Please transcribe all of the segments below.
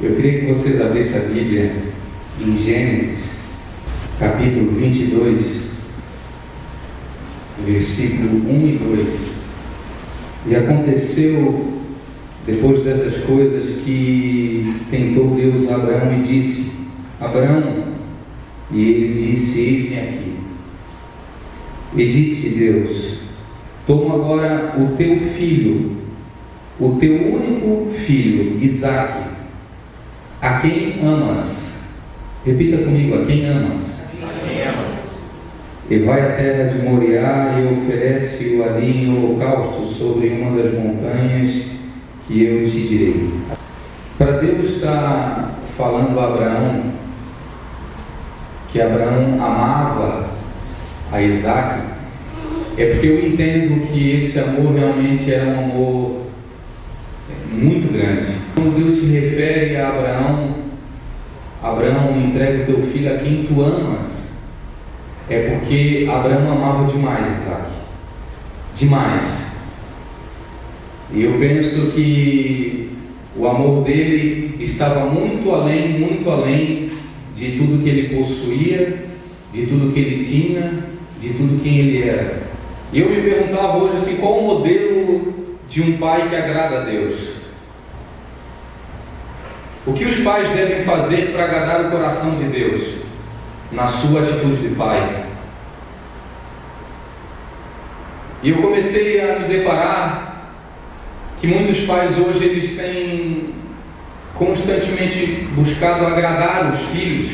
Eu queria que vocês abrissem a Bíblia em Gênesis, capítulo 22, versículo 1 e 2. E aconteceu, depois dessas coisas, que tentou Deus a Abraão e disse: Abraão, e ele disse: eis-me aqui. E disse Deus: toma agora o teu filho, o teu único filho, Isaque, a quem amas. Repita comigo: a quem amas. A quem amas. E vai à terra de Moriá e oferece-o ali em holocausto sobre uma das montanhas que eu te direi. Para Deus estar falando a Abraão que Abraão amava a Isaque, é porque eu entendo que esse amor realmente era um amor muito grande. Quando Deus se refere a Abraão, Abraão, entrega o teu filho a quem tu amas, é porque Abraão amava demais Isaque, demais. E eu penso que o amor dele estava muito além de tudo que ele possuía, de tudo que ele tinha, de tudo quem ele era. E eu me perguntava hoje assim, qual o modelo de um pai que agrada a Deus? O que os pais devem fazer para agradar o coração de Deus na sua atitude de pai? E eu comecei a me deparar que muitos pais hoje eles têm constantemente buscado agradar os filhos,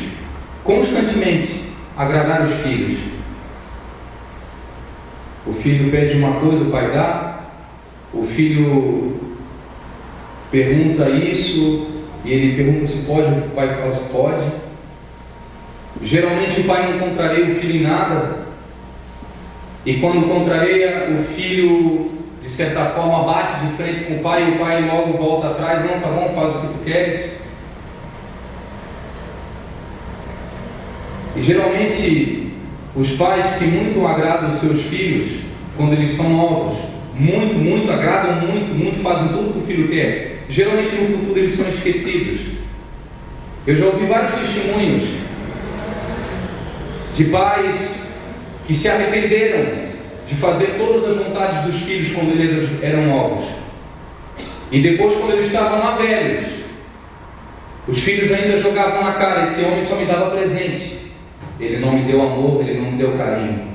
constantemente agradar os filhos. O filho pede uma coisa, o pai dá. O filho pergunta isso e ele pergunta se pode, o pai fala se pode. Geralmente o pai não contraria o filho em nada, e quando contraria, o filho de certa forma bate de frente com o pai e o pai logo volta atrás: não, tá bom, faz o que tu queres. E geralmente os pais que muito agradam os seus filhos quando eles são novos, muito agradam, muito fazem tudo que o filho quer, geralmente no futuro eles são esquecidos. Eu já ouvi vários testemunhos de pais que se arrependeram de fazer todas as vontades dos filhos quando eles eram novos, e depois, quando eles estavam lá velhos, os filhos ainda jogavam na cara: esse homem só me dava presente, ele não me deu amor, ele não me deu carinho.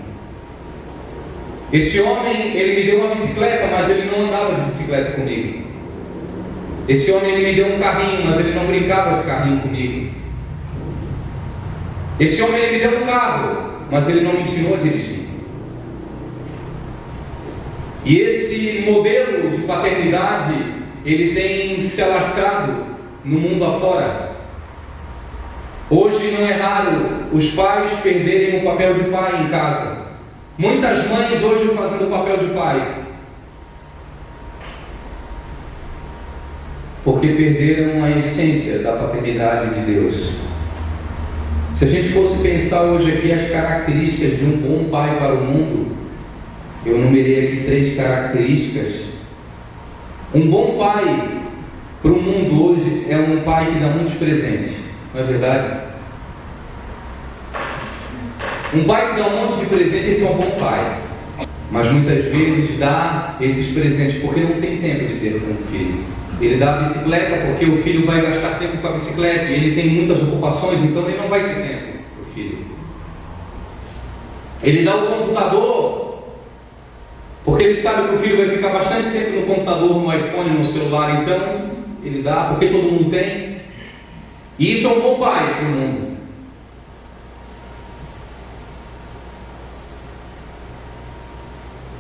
Esse homem, ele me deu uma bicicleta, mas ele não andava de bicicleta comigo. Esse homem, ele me deu um carrinho, mas ele não brincava de carrinho comigo. Esse homem, ele me deu um carro, mas ele não me ensinou a dirigir. E esse modelo de paternidade, ele tem se alastrado no mundo afora. Hoje não é raro os pais perderem o papel de pai em casa. Muitas mães hoje fazendo o papel de pai, porque perderam a essência da paternidade de Deus. Se a gente fosse pensar hoje aqui as características de um bom pai para o mundo, eu numerei aqui 3 características. Um bom pai para o mundo hoje é um pai que dá muitos presentes, não é verdade? Um pai que dá um monte de presente, esse é um bom pai. Mas muitas vezes dá esses presentes porque não tem tempo de ter com o filho. Ele dá a bicicleta porque o filho vai gastar tempo com a bicicleta, e ele tem muitas ocupações, então ele não vai ter tempo para o filho. Ele dá o computador porque ele sabe que o filho vai ficar bastante tempo no computador, no iPhone, no celular, então ele dá porque todo mundo tem. E isso é um bom pai para o mundo.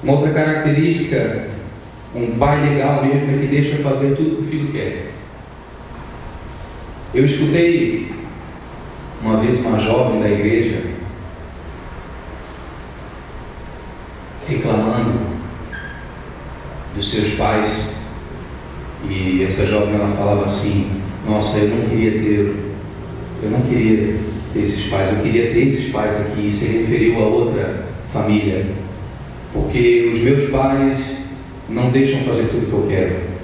Uma outra característica, um pai legal mesmo, é que deixa fazer tudo que o filho quer. Eu escutei uma vez uma jovem da igreja reclamando dos seus pais, e essa jovem, ela falava assim: nossa, eu não queria ter esses pais, eu queria ter esses pais aqui. E se referiu a outra família, porque os meus pais não deixam fazer tudo que eu quero.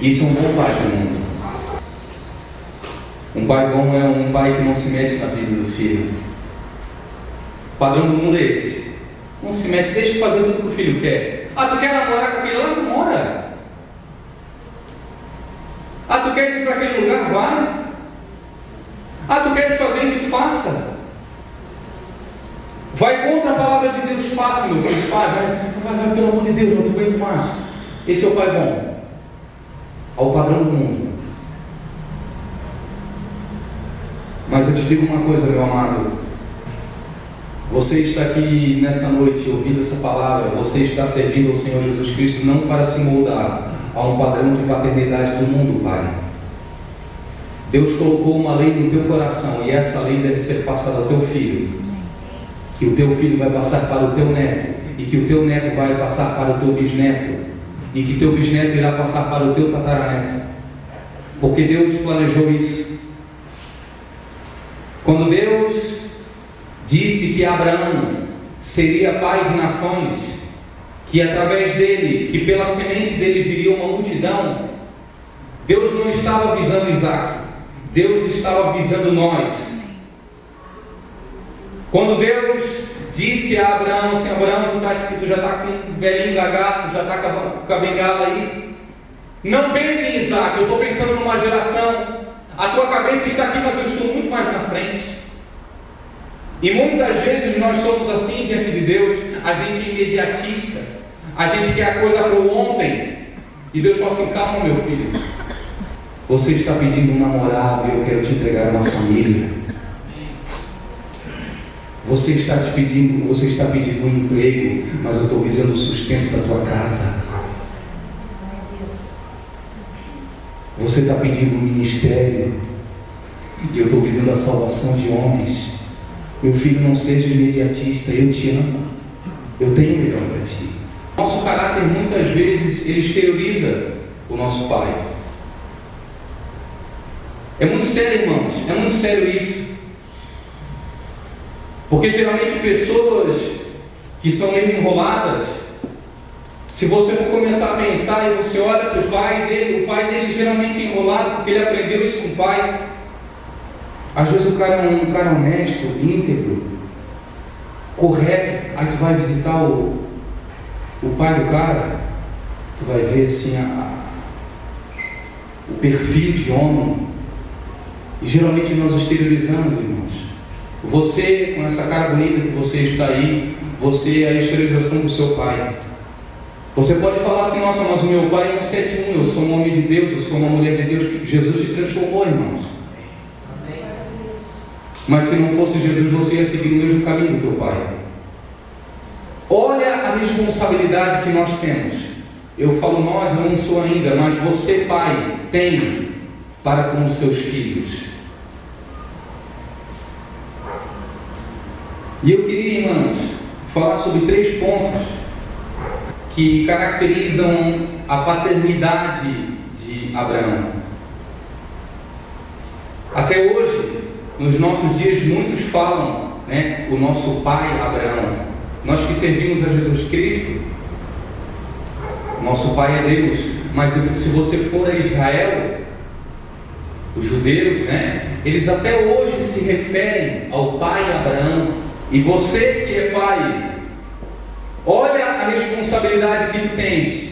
Isso é um bom pai para o mundo. Um pai bom é um pai que não se mete na vida do filho. O padrão do mundo é esse. Não se mete, deixa de fazer tudo que o filho quer. Ah, tu quer namorar com aquele lá? Namora. Ah, tu quer ir para aquele lugar? Vai. Ah, tu queres fazer isso? Faça. Vai contra a palavra de Deus, faça, meu filho. Vai, pelo amor de Deus, não te aguento mais. Esse é o pai bom. Ao padrão do mundo. Mas eu te digo uma coisa, meu amado. Você está aqui nessa noite ouvindo essa palavra. Você está servindo ao Senhor Jesus Cristo não para se moldar a um padrão de paternidade do mundo, Pai. Deus colocou uma lei no teu coração e essa lei deve ser passada ao teu filho. Que o teu filho vai passar para o teu neto e que o teu neto vai passar para o teu bisneto e que teu bisneto irá passar para o teu tataraneto. Porque Deus planejou isso. Quando Deus disse que Abraão seria pai de nações, que através dele, que pela semente dele viria uma multidão, Deus não estava visando Isaac, Deus estava visando nós. Quando Deus disse a Abraão assim: Abraão, tu já está com um velhinho gagato, já está com a bengala aí, não pense em Isaac, eu estou pensando numa geração. A tua cabeça está aqui, mas eu estou muito mais na frente. E muitas vezes nós somos assim diante de Deus. A gente é imediatista, a gente quer a coisa para o ontem. E Deus fala assim: calma, meu filho, você está pedindo um namorado e eu quero te entregar uma família. Você está pedindo um emprego, mas eu estou visando o sustento da tua casa. Você está pedindo um ministério e eu estou visando a salvação de homens. Meu filho, não seja imediatista, eu te amo, eu tenho o melhor para ti. Nosso caráter muitas vezes ele exterioriza o nosso pai. É muito sério, irmãos, é muito sério isso. Porque geralmente pessoas que são meio enroladas, se você for começar a pensar e você olha para o pai dele geralmente é enrolado porque ele aprendeu isso com o pai. Às vezes o cara é um cara honesto, íntegro, correto. Aí tu vai visitar o pai do cara, tu vai ver assim o perfil de homem. E geralmente nós exteriorizamos, irmãos. Você, com essa cara bonita que você está aí, você é a exteriorização do seu pai. Você pode falar assim: nossa, mas o meu pai é um 71, eu sou um homem de Deus, eu sou uma mulher de Deus. Jesus te transformou, irmãos. Mas se não fosse Jesus, você ia seguir o mesmo caminho do teu pai. Olha a responsabilidade que nós temos. Eu falo nós, eu não sou ainda, mas você, pai, tem para com os seus filhos. E eu queria, irmãos, falar sobre 3 pontos que caracterizam a paternidade de Abraão. Até hoje, nos nossos dias, muitos falam, o nosso pai Abraão. Nós que servimos a Jesus Cristo, nosso pai é Deus. Mas se você for a Israel, os judeus, eles até hoje se referem ao pai Abraão. E você que é pai, olha a responsabilidade que tu tens.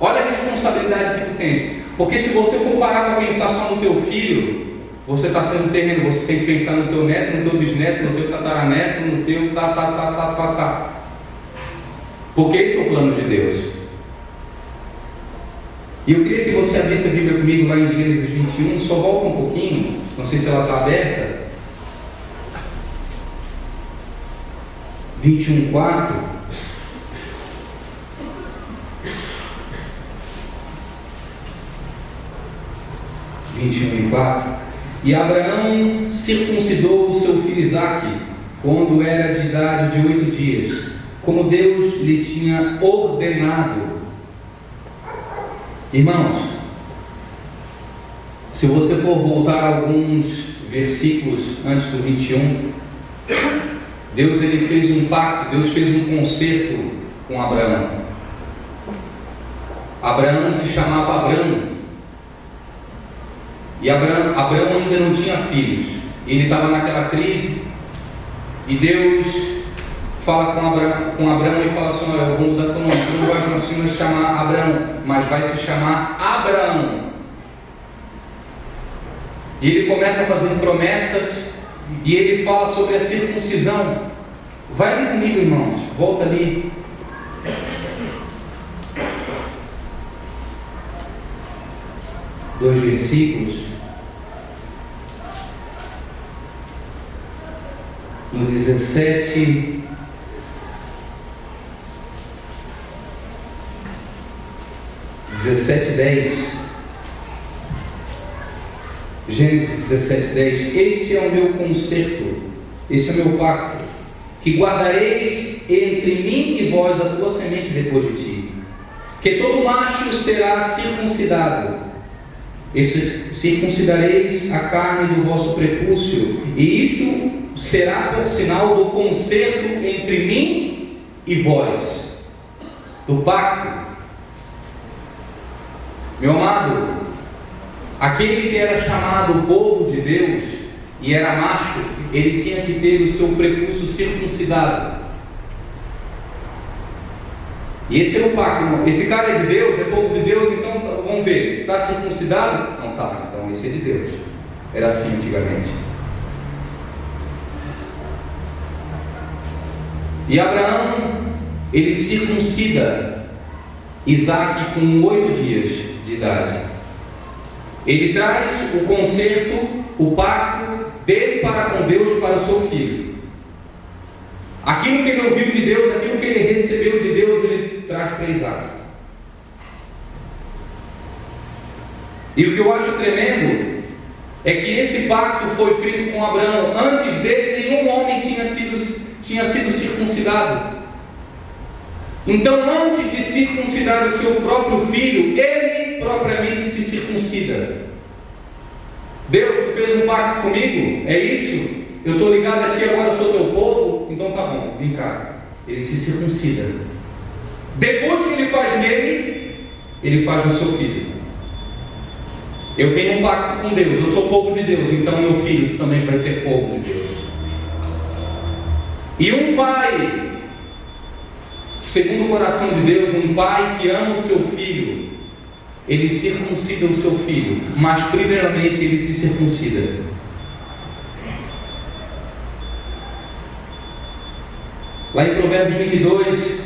Olha a responsabilidade que tu tens. Porque se você for parar para pensar só no teu filho, você está sendo terreno. Você tem que pensar no teu neto, no teu bisneto, no teu tataraneto, no teu Porque esse é o plano de Deus. E eu queria que você abrisse a Bíblia comigo lá em Gênesis 21. Só volta um pouquinho. Não sei se ela está aberta. 21:4. E Abraão circuncidou o seu filho Isaque quando era de idade de 8 dias, como Deus lhe tinha ordenado. Irmãos, se você for voltar alguns versículos antes do 21, Deus ele fez um pacto, Deus fez um concerto com Abraão. Abraão se chamava Abrão. E Abraão ainda não tinha filhos. Ele estava naquela crise. E Deus fala com Abraão e fala assim: olha, eu vou mudar teu nome. Tu não vai mais se chamar Abraão, mas vai se chamar Abraão. E ele começa a fazer promessas. E ele fala sobre a circuncisão. Vai ali comigo, irmãos. Volta ali. Dois versículos. No 17, Gênesis 17:10. Este é o meu concerto, esse é o meu pacto, que guardareis entre mim e vós, a tua semente depois de ti, que todo macho será circuncidado, e circuncidareis a carne do vosso prepúcio, e isto será por sinal do concerto entre mim e vós, do pacto. Meu amado, aquele que era chamado povo de Deus e era macho, ele tinha que ter o seu prepúcio circuncidado. E esse é o pacto, irmão. Esse cara é de Deus, é povo de Deus, então vamos ver, está circuncidado? Não está, então esse é de Deus. Era assim antigamente. E Abraão, ele circuncida Isaac com 8 dias de idade. Ele traz o concerto, o pacto dele para com Deus para o seu filho. Aquilo que ele ouviu de Deus, aquilo que ele recebeu de Deus, ele traz para Isaac. E o que eu acho tremendo é que esse pacto foi feito com Abraão. Antes dele, nenhum homem tinha sido circuncidado. Então, antes de circuncidar o seu próprio filho, ele propriamente se circuncida. Deus, tu fez um pacto comigo? É isso? Eu estou ligado a ti agora, eu sou teu povo? Então tá bom, vem cá. Ele se circuncida. Depois que ele faz nele, ele faz no seu filho. Eu tenho um pacto com Deus, eu sou povo de Deus, então meu filho, tu também vai ser povo de Deus. E um pai, segundo o coração de Deus, um pai que ama o seu filho, ele circuncida o seu filho, mas primeiramente ele se circuncida. Lá em Provérbios 22,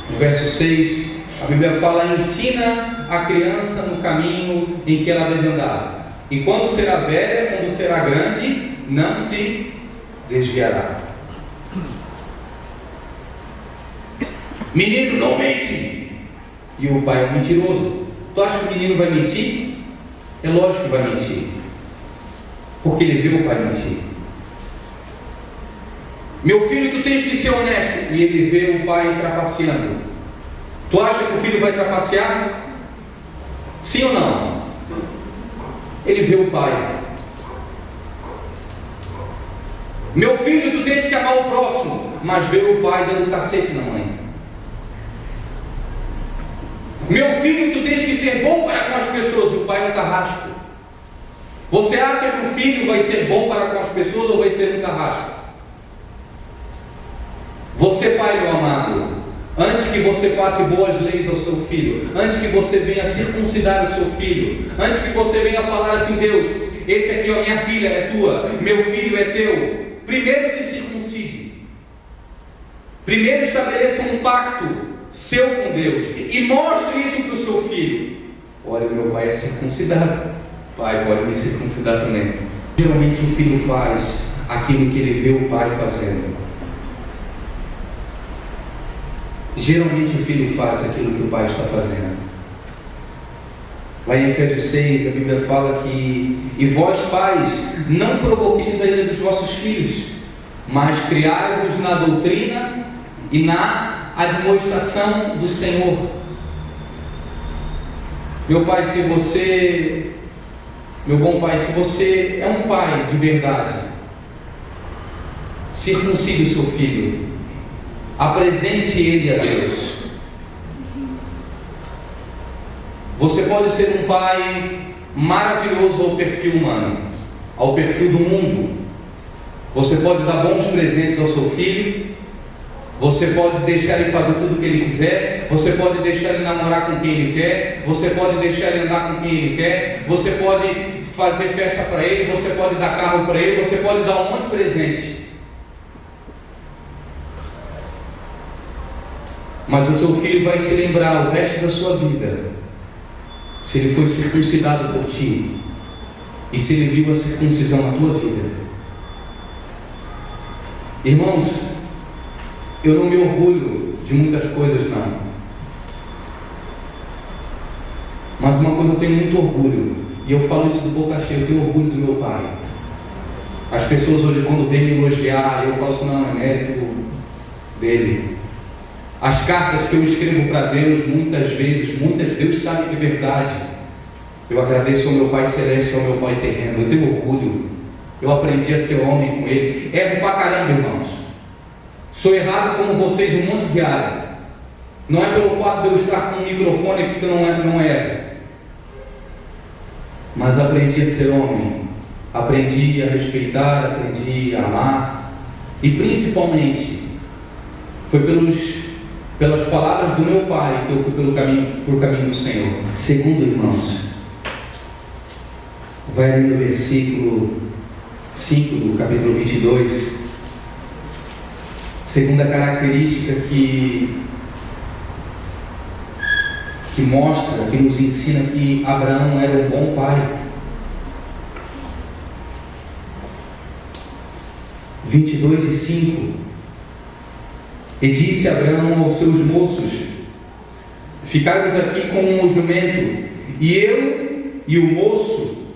no verso 6, a Bíblia fala: ensina a criança no caminho em que ela deve andar, e quando será velha, quando será grande, não se desviará. Menino, não mente. E o pai é um mentiroso. Tu acha que o menino vai mentir? É lógico que vai mentir, porque ele viu o pai mentir. Meu filho, tu tens que ser honesto. E ele vê o pai trapaceando. Tu acha que o filho vai trapacear? Sim ou não? Sim. Ele vê o pai. Meu filho, tu tens que amar o próximo. Mas vê o pai dando cacete na mãe. Meu filho, tu tens que ser bom para com as pessoas. E o pai é um carrasco. Você acha que o filho vai ser bom para com as pessoas ou vai ser um carrasco? Você, pai meu amado, antes que você passe boas leis ao seu filho, antes que você venha circuncidar o seu filho, antes que você venha falar assim: Deus, esse aqui, ó, minha filha é tua, meu filho é teu, primeiro se circuncide. Primeiro estabeleça um pacto seu com Deus e mostre isso para o seu filho. Olha, meu pai é circuncidado, pai, pode me circuncidar também. Geralmente o filho faz aquilo que ele vê o pai fazendo. Geralmente o filho faz aquilo que o pai está fazendo. Lá em Efésios 6, a Bíblia fala que: e vós, pais, não provoqueis a ira dos vossos filhos, mas criai-vos na doutrina e na admoestação do Senhor. Meu pai, se você, meu bom pai, se você é um pai de verdade, circuncide o seu filho, apresente ele a Deus. Você pode ser um pai maravilhoso ao perfil humano, ao perfil do mundo. Você pode dar bons presentes ao seu filho, você pode deixar ele fazer tudo o que ele quiser, você pode deixar ele namorar com quem ele quer, você pode deixar ele andar com quem ele quer, você pode fazer festa para ele, você pode dar carro para ele, você pode dar um monte de presente. Mas o teu filho vai se lembrar o resto da sua vida, se ele foi circuncidado por ti, e se ele viu a circuncisão na tua vida. Irmãos, eu não me orgulho de muitas coisas não, mas uma coisa eu tenho muito orgulho, e eu falo isso de boca cheia, eu tenho orgulho do meu pai. As pessoas hoje quando vêm me elogiar, eu falo assim, não, é mérito dele. As cartas que eu escrevo para Deus, muitas vezes, Deus sabe que é verdade. Eu agradeço ao meu Pai Celeste, ao meu Pai terreno. Eu tenho orgulho. Eu aprendi a ser homem com Ele. Erro pra caramba, irmãos. Sou errado como vocês um monte de área. Não é pelo fato de eu estar com um microfone aqui que não é. Mas aprendi a ser homem. Aprendi a respeitar, aprendi a amar. E principalmente, foi pelas palavras do meu pai que eu fui pelo caminho do Senhor. Segundo, irmãos, vai ali no versículo 5 do capítulo 22, segunda característica que mostra, que nos ensina que Abraão era um bom pai. 22:5. E disse Abraão aos seus moços: ficai-vos aqui com o jumento, e eu e o moço,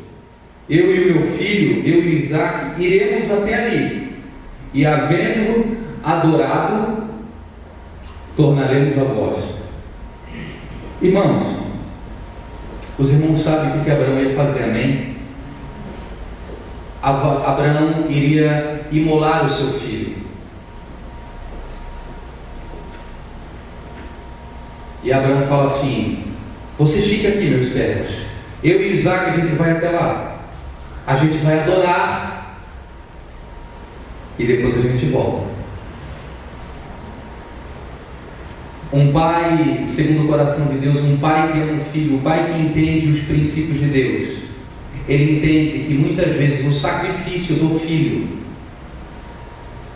eu e o meu filho, eu e Isaque, iremos até ali, e havendo adorado, tornaremos a vós. Irmãos, os irmãos sabem o que Abraão ia fazer, amém? Abraão iria imolar o seu filho. E Abraão fala assim: vocês fiquem aqui, meus servos, eu e Isaque, a gente vai até lá, a gente vai adorar, e depois a gente volta. Um pai segundo o coração de Deus, um pai que ama um filho, um pai que entende os princípios de Deus, ele entende que muitas vezes o sacrifício do filho,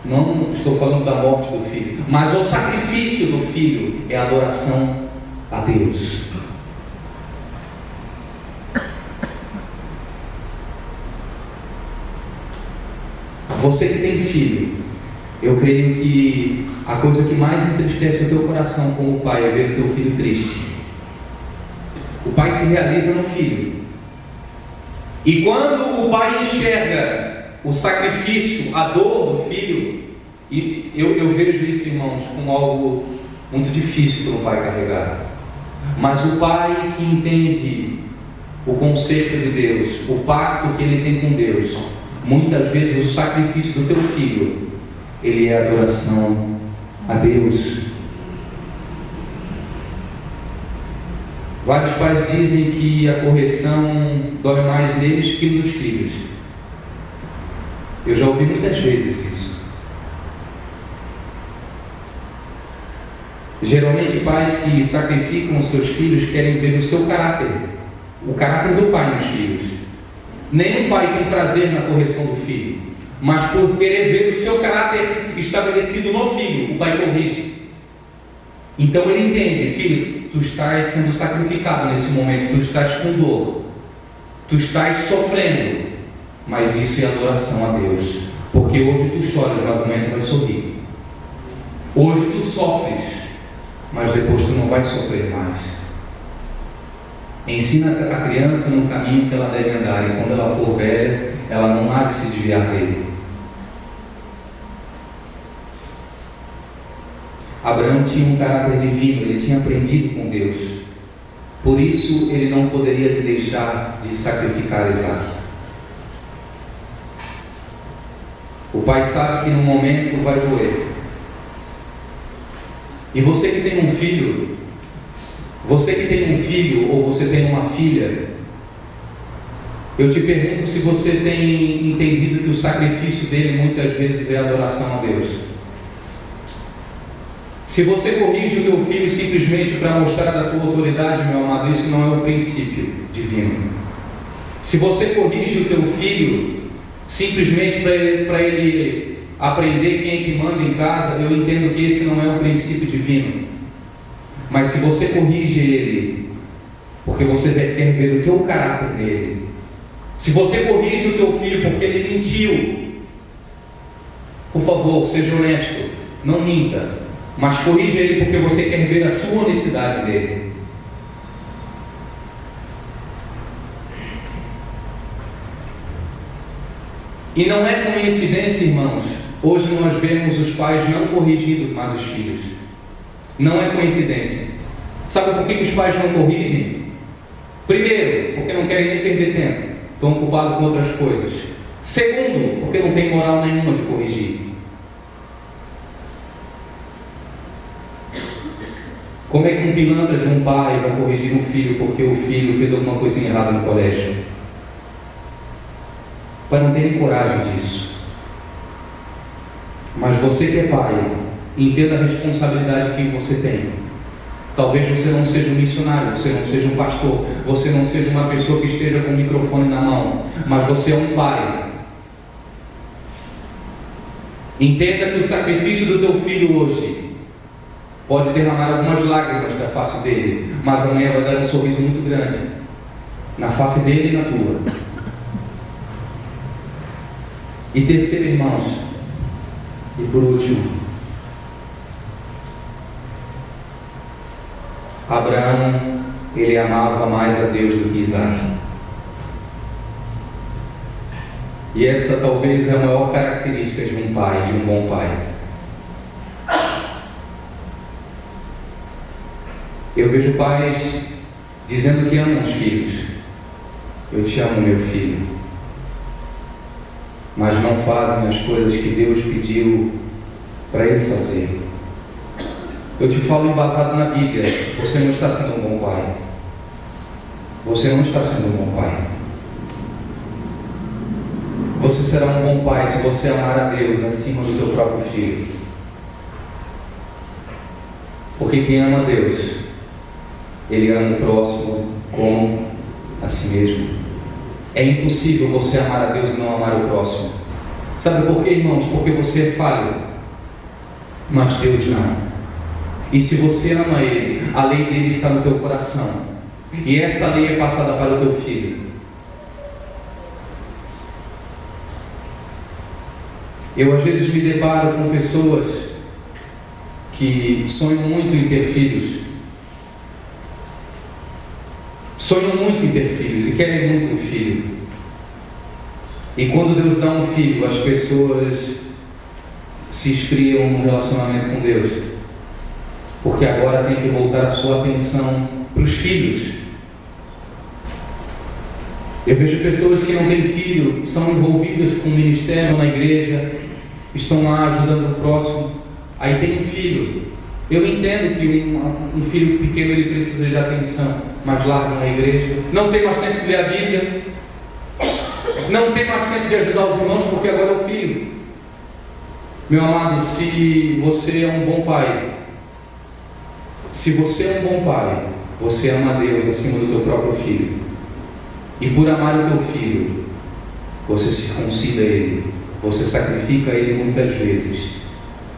não estou falando da morte do filho, mas o sacrifício do filho é a adoração a Deus. Você que tem filho, eu creio que a coisa que mais entristece o teu coração como pai é ver o teu filho triste. O pai se realiza no filho. E quando o pai enxerga o sacrifício, a dor do filho, e eu vejo isso, irmãos, como algo muito difícil para o pai carregar. Mas o pai que entende o conceito de Deus, o pacto que ele tem com Deus, muitas vezes o sacrifício do teu filho, ele é adoração a Deus. Vários pais dizem que a correção dói mais neles que nos filhos. Eu já ouvi muitas vezes isso. Geralmente pais que sacrificam os seus filhos querem ver o seu caráter, o caráter do pai nos filhos. Nenhum pai tem prazer na correção do filho, mas por querer ver o seu caráter estabelecido no filho, o pai corrige. Então ele entende: filho, tu estás sendo sacrificado nesse momento, tu estás com dor, tu estás sofrendo, mas isso é adoração a Deus, porque hoje tu choras, mas amanhã tu vai sorrir. Hoje tu sofres, mas depois tu não vai sofrer mais. Ensina a criança no caminho que ela deve andar, e quando ela for velha, ela não há de se desviar dele. Abraão tinha um caráter divino, ele tinha aprendido com Deus, por isso ele não poderia deixar de sacrificar Isaque. O pai sabe que no momento vai doer. E você que tem um filho, Você que tem um filho ou você tem uma filha, eu te pergunto se você tem entendido que o sacrifício dele muitas vezes é adoração a Deus. Se você corrige o teu filho simplesmente para mostrar a tua autoridade, meu amado, isso não é o princípio divino. Se você corrige o teu filho simplesmente para ele aprender quem é que manda em casa, eu entendo que esse não é o princípio divino. Mas se você corrige ele porque você quer ver o teu caráter nele, se você corrige o teu filho porque ele mentiu, por favor, seja honesto, não minta, mas corrija ele porque você quer ver a sua honestidade nele. E não é coincidência, irmãos, hoje nós vemos os pais não corrigindo mais os filhos. Não é coincidência. Sabe por que os pais não corrigem? Primeiro, porque não querem nem perder tempo, estão ocupados com outras coisas. Segundo, porque não tem moral nenhuma de corrigir. Como é que um pilantra de um pai vai corrigir um filho porque o filho fez alguma coisa errada no colégio? O pai não tem nem coragem disso. Mas você que é pai, entenda a responsabilidade que você tem. Talvez você não seja um missionário, você não seja um pastor, você não seja uma pessoa que esteja com o microfone na mão, mas você é um pai. Entenda que o sacrifício do teu filho hoje pode derramar algumas lágrimas da face dele, mas amanhã vai dar um sorriso muito grande na face dele e na tua. E terceiro, irmãos, e por último, Abraão, ele amava mais a Deus do que Isaac. E essa talvez é a maior característica de um pai, de um bom pai. Eu vejo pais dizendo que amam os filhos. Eu te amo, meu filho. Mas não fazem as coisas que Deus pediu para ele fazer. Eu te falo embasado na Bíblia, você não está sendo um bom pai. Você não está sendo um bom pai. Você será um bom pai se você amar a Deus acima do teu próprio filho. Porque quem ama a Deus, ele ama o próximo como a si mesmo. É impossível você amar a Deus e não amar o próximo. Sabe por quê, irmãos? Porque você é falho, mas Deus não. E se você ama Ele, a lei dele está no teu coração. E essa lei é passada para o teu filho. Eu às vezes me deparo com pessoas que sonham muito em ter filhos. Sonham muito em ter filhos e querem muito um filho. E quando Deus dá um filho, as pessoas se esfriam no relacionamento com Deus. Porque agora tem que voltar a sua atenção para os filhos. Eu vejo pessoas que não têm filho, são envolvidas com o ministério na igreja, estão lá ajudando o próximo, aí tem um filho. Eu entendo que um filho pequeno ele precisa de atenção, mas larga na igreja, não tem mais tempo de ler a Bíblia, não tem mais tempo de ajudar os irmãos porque agora é o filho. Meu amado, se você é um bom pai, se você é um bom pai, você ama a Deus acima do teu próprio filho. E por amar o teu filho, você circuncida ele, você sacrifica ele muitas vezes,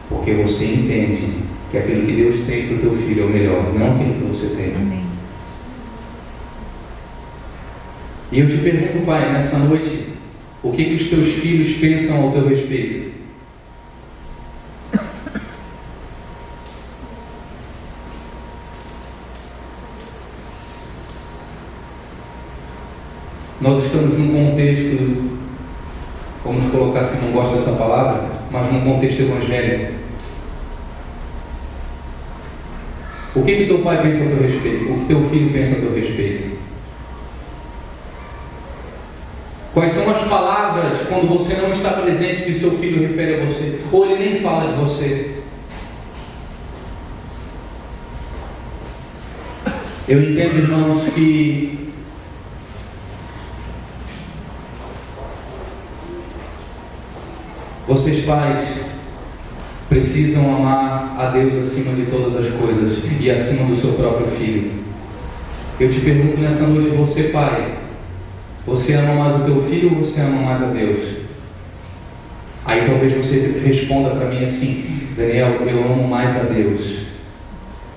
porque você entende que aquilo que Deus tem para o teu filho é o melhor, não aquilo que você tem. Amém. E eu te pergunto, pai, nessa noite, o que os teus filhos pensam ao teu respeito? Nós estamos num contexto, vamos colocar assim, não gosto dessa palavra, mas num contexto evangélico. O que teu pai pensa a teu respeito? O que teu filho pensa a teu respeito? Quais são as palavras quando você não está presente que o seu filho refere a você? Ou ele nem fala de você? Eu entendo, irmãos, que vocês pais precisam amar a Deus acima de todas as coisas e acima do seu próprio filho. Eu te pergunto nessa noite, você pai, você ama mais o teu filho ou você ama mais a Deus? Aí talvez você responda para mim assim: Daniel, eu amo mais a Deus.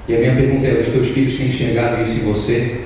E a minha pergunta é: os teus filhos têm enxergado isso em você?